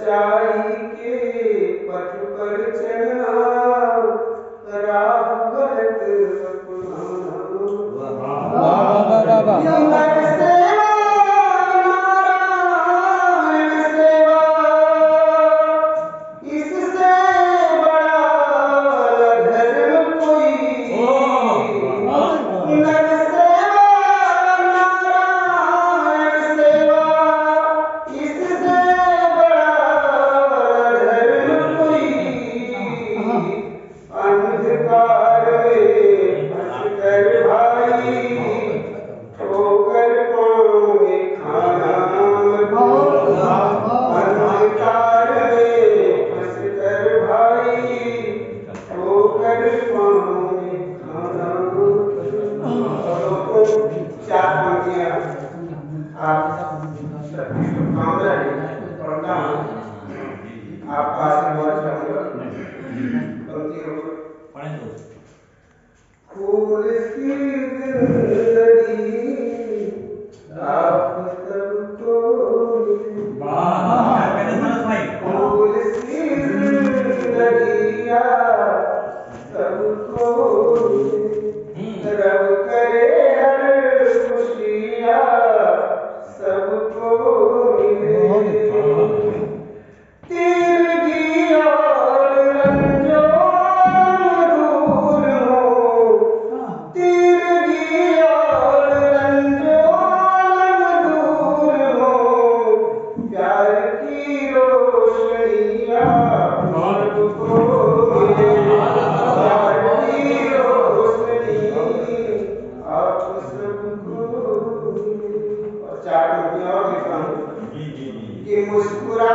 सच्चाई के पथ पर चलना, राह गलत अपनाना। नर सेवा नारायण सेवा, इससे बड़ा धर्म कोई। नर सेवा नारायण सेवा, इससे बड़ा धर्म कोई। अंधकार में फंस कर भाई, ठोकर पाओगे खाना मत। अंधकार में फंस कर भाई, ठोकर पाओगे खाना मत। चार पंक्तियां आप सबकी शुभकामनाएं पढ़ता हूँ, आपका आशीर्वाद चाहूंगा। पंक्तियों को फूल की जिंदगी आप सबको मिले। फूल की जिंदगी आप सबको मिले। रब करे हर खुशियाँ सबको मिले। तिरगी और रंजों दूर हो, तिरगी और रंजों दूर हो। प्यार की रोशनियाँ सबको मिले। प्यार की रोशनी आप सबको मिले। और चार पंक्तियां और लिखा हूँ कि मुस्कुरा